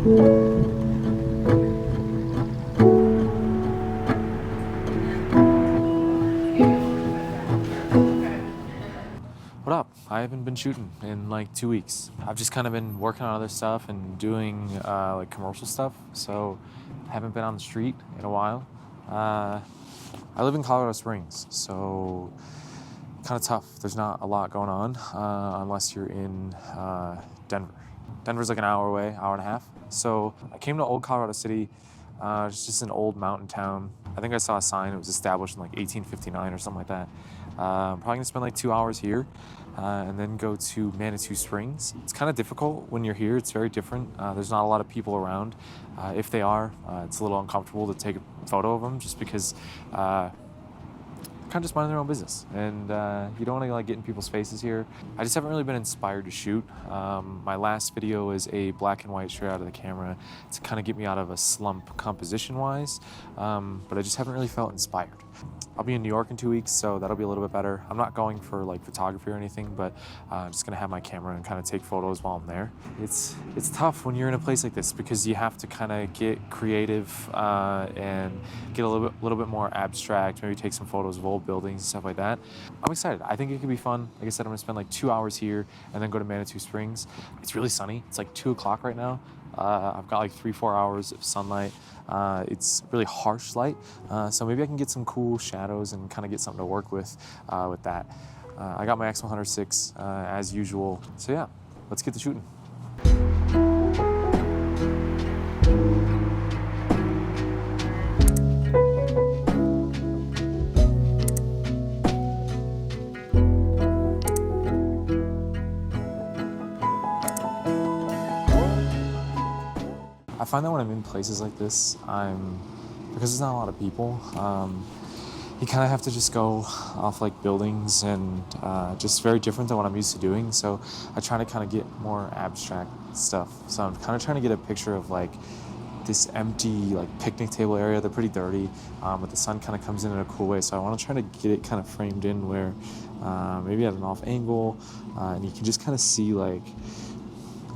What up? I haven't been shooting in like 2 weeks. I've just kind of been working on other stuff and doing like commercial stuff, so I haven't been on the street in a while. I live in Colorado Springs, so kind of tough. There's not a lot going on unless you're in Denver. Denver's like an hour away, hour and a half. So I came to Old Colorado City. It's just an old mountain town. I think I saw a sign. It was established in like 1859 or something like that. Probably gonna spend like 2 hours here and then go to Manitou Springs. It's kind of difficult when you're here. It's very different. There's not a lot of people around. If they are, it's a little uncomfortable to take a photo of them just because kind of just minding their own business, and you don't want to like get in people's faces here. I just haven't really been inspired to shoot. My last video is a black and white straight out of the camera to kind of get me out of a slump composition wise, but I just haven't really felt inspired. I'll be in New York in 2 weeks, so that'll be a little bit better. I'm not going for like photography or anything, but I'm just gonna have my camera and kind of take photos while I'm there. It's tough when you're in a place like this because you have to kind of get creative and get a little bit more abstract. Maybe take some photos of old buildings and stuff like that. I'm excited. I think it could be fun. Like I said, I'm gonna spend like 2 hours here and then go to Manitou Springs. It's really sunny. It's like 2 o'clock right now. I've got like 3-4 hours of sunlight. It's really harsh light, so maybe I can get some cool shadows and kind of get something to work with that. I got my X100VI as usual. So yeah, let's get to shooting. I find that when I'm in places like this, because there's not a lot of people, you kind of have to just go off like buildings and just very different than what I'm used to doing. So I try to kind of get more abstract stuff. So I'm kind of trying to get a picture of like this empty like picnic table area. They're pretty dirty, but the sun kind of comes in a cool way. So I want to try to get it kind of framed in where maybe at an off angle, and you can just kind of see like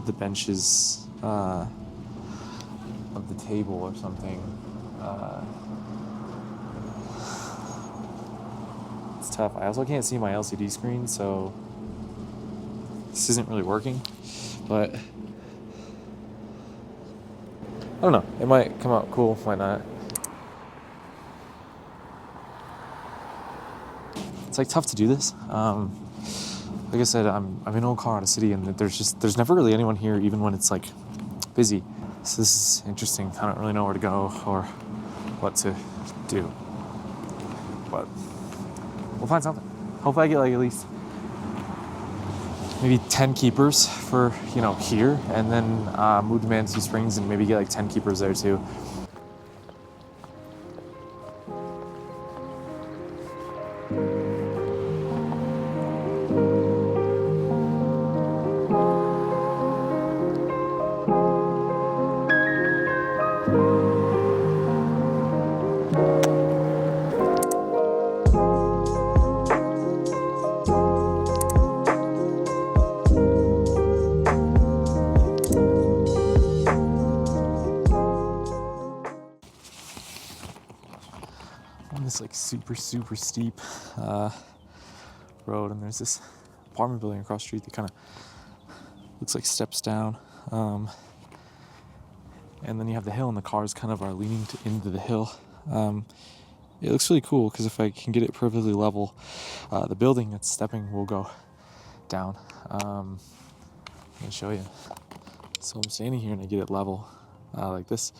the benches of the table or something. It's tough. I also can't see my LCD screen, so this isn't really working, but I don't know. It might come out cool, might not. It's like tough to do this. Like I said, I'm in Old Colorado City, and there's never really anyone here, even when it's like busy. So this is interesting. I don't really know where to go or what to do, but we'll find something. Hopefully I get like at least maybe 10 keepers for, here, and then move to Manitou Springs and maybe get like 10 keepers there too. This like super steep road, and there's this apartment building across the street that kind of looks like steps down, and then you have the hill, and the cars kind of are leaning into the hill. It looks really cool because if I can get it perfectly level, the building that's stepping will go down. I'm gonna show you. So I'm standing here and I get it level like this.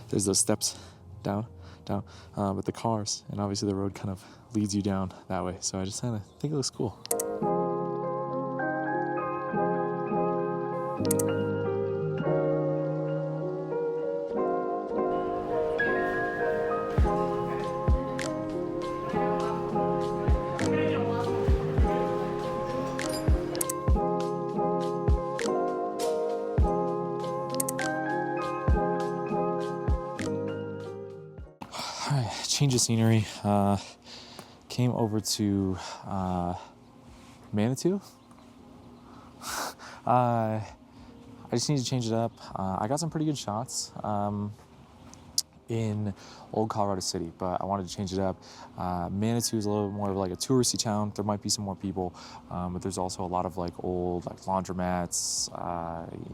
There's those steps down, but the cars, and obviously the road kind of leads you down that way. So I just kind of think it looks cool. Change of scenery. Came over to Manitou. I I just need to change it up. I got some pretty good shots in old Colorado City, but I wanted to change it up. Manitou is a little bit more of like a touristy town. There might be some more people, but there's also a lot of like old like laundromats,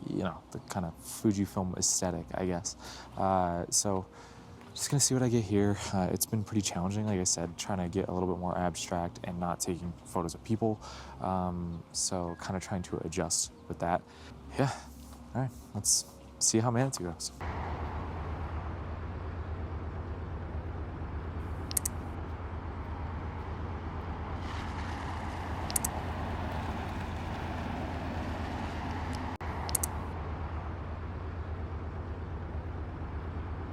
you know, the kind of Fujifilm aesthetic, I guess. So just gonna see what I get here. It's been pretty challenging, like I said, trying to get a little bit more abstract and not taking photos of people. So kind of trying to adjust with that. Yeah, all right, let's see how Manitou goes.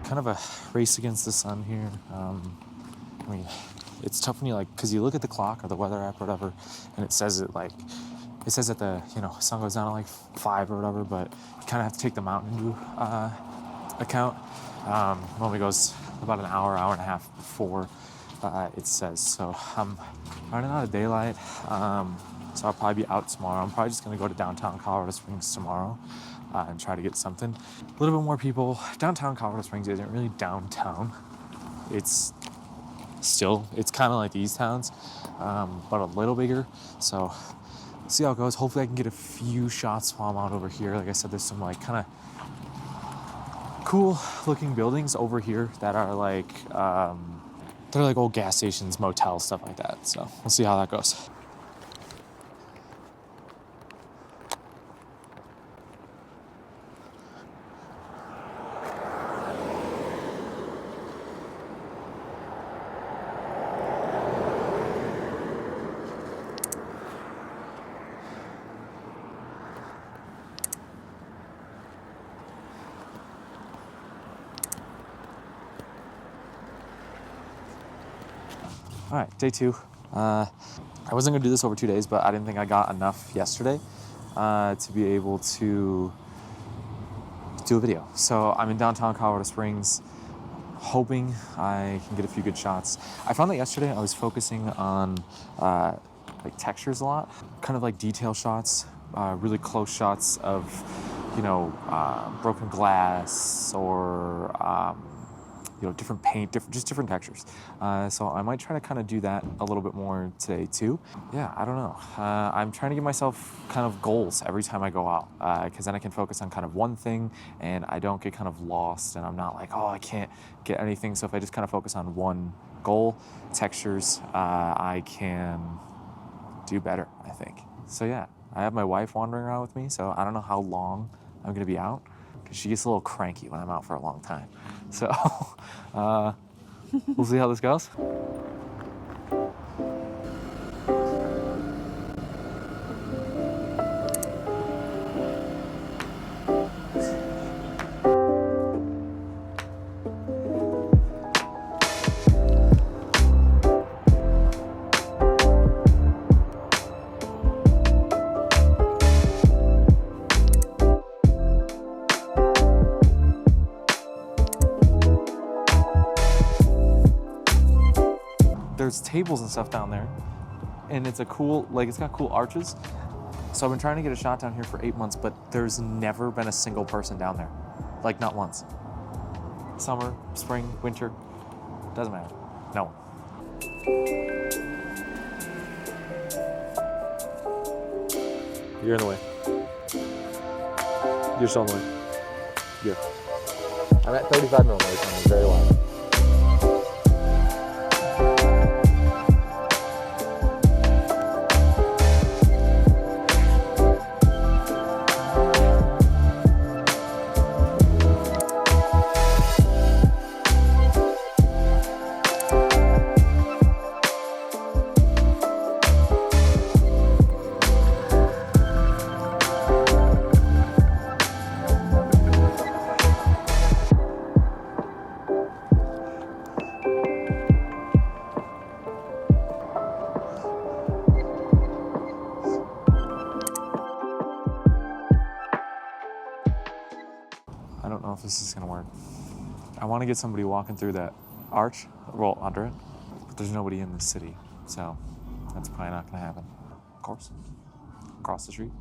Kind of a race against the sun here. I mean, it's tough when you like, cause you look at the clock or the weather app or whatever, and it says that the, you know, sun goes down at like 5 or whatever, but you kind of have to take the mountain into account. It only goes about an hour and a half before it says. So I'm running out of daylight. So I'll probably be out tomorrow. I'm probably just gonna go to downtown Colorado Springs tomorrow. And try to get something. A little bit more people. Downtown Colorado Springs isn't really downtown. It's kind of like these towns, but a little bigger. So see how it goes. Hopefully I can get a few shots while I'm out over here. Like I said, there's some like kind of cool looking buildings over here that are like, they're like old gas stations, motels, stuff like that. So we'll see how that goes. All right, day 2. I wasn't gonna do this over 2 days, but I didn't think I got enough yesterday to be able to do a video. So I'm in downtown Colorado Springs, hoping I can get a few good shots. I found that yesterday I was focusing on like textures a lot, kind of like detail shots, really close shots of, you know, broken glass or you know, different paint, different textures. So I might try to kind of do that a little bit more today too. Yeah, I don't know. I'm trying to give myself kind of goals every time I go out, because then I can focus on kind of one thing and I don't get kind of lost and I'm not like, oh, I can't get anything. So if I just kind of focus on one goal, textures, I can do better, I think. So yeah, I have my wife wandering around with me, so I don't know how long I'm gonna be out, because she gets a little cranky when I'm out for a long time. So we'll see how this goes. There's tables and stuff down there, and it's a cool, like, it's got cool arches. So I've been trying to get a shot down here for 8 months, but there's never been a single person down there. Like, not once. Summer, spring, winter, doesn't matter. No one. You're in the way. You're still in the way. Here. I'm at 35 millimeters, I'm very loud. I don't know if this is gonna work. I want to get somebody walking through that arch, well, under it, but there's nobody in the city, so that's probably not gonna happen. Of course, across the street.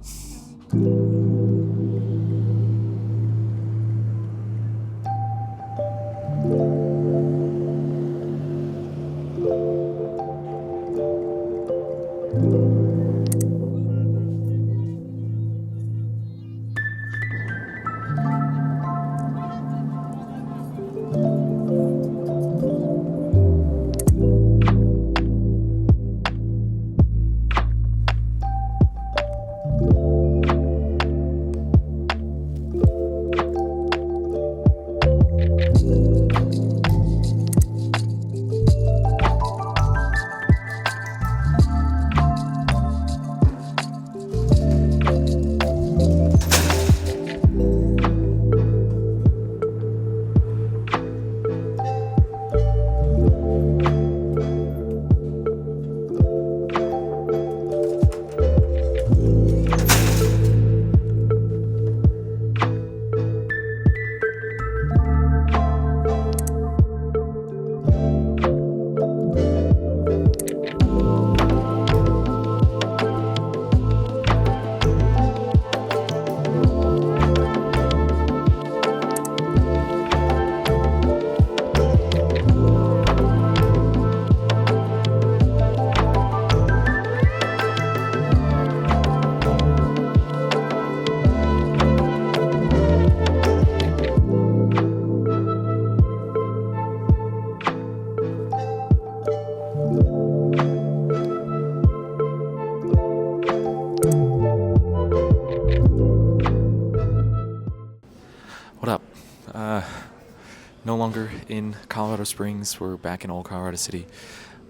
longer in Colorado Springs. We're back in old Colorado City,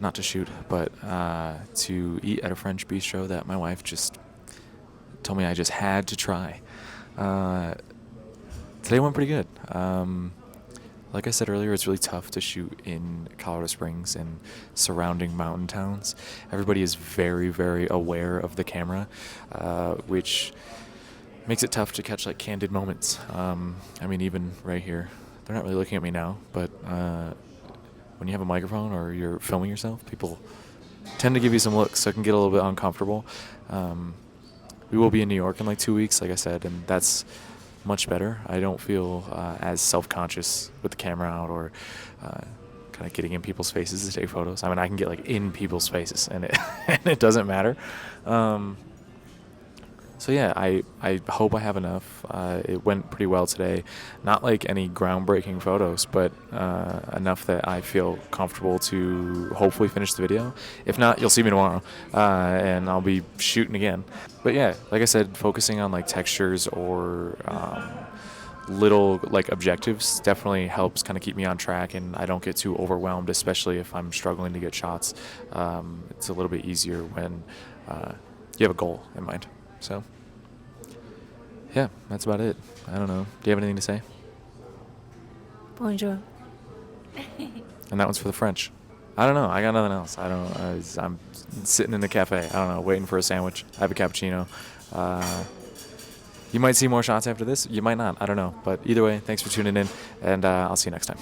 not to shoot, but to eat at a French bistro that my wife just told me I just had to try. Today went pretty good. Like I said earlier, it's really tough to shoot in Colorado Springs and surrounding mountain towns. Everybody is very, very aware of the camera, which makes it tough to catch like candid moments. I mean, even right here, they're not really looking at me now, but when you have a microphone or you're filming yourself, people tend to give you some looks, so it can get a little bit uncomfortable. We will be in New York in like 2 weeks, like I said, and that's much better. I don't feel as self-conscious with the camera out or kind of getting in people's faces to take photos. I mean, I can get like in people's faces and it and it doesn't matter. So yeah, I hope I have enough. It went pretty well today. Not like any groundbreaking photos, but enough that I feel comfortable to hopefully finish the video. If not, you'll see me tomorrow, and I'll be shooting again. But yeah, like I said, focusing on like textures or little like objectives definitely helps kind of keep me on track, and I don't get too overwhelmed, especially if I'm struggling to get shots. It's a little bit easier when you have a goal in mind. So, yeah, that's about it. I don't know. Do you have anything to say? Bonjour. And that one's for the French. I don't know. I got nothing else. I'm sitting in the cafe. I don't know, waiting for a sandwich. I have a cappuccino. You might see more shots after this. You might not. I don't know. But either way, thanks for tuning in, and I'll see you next time.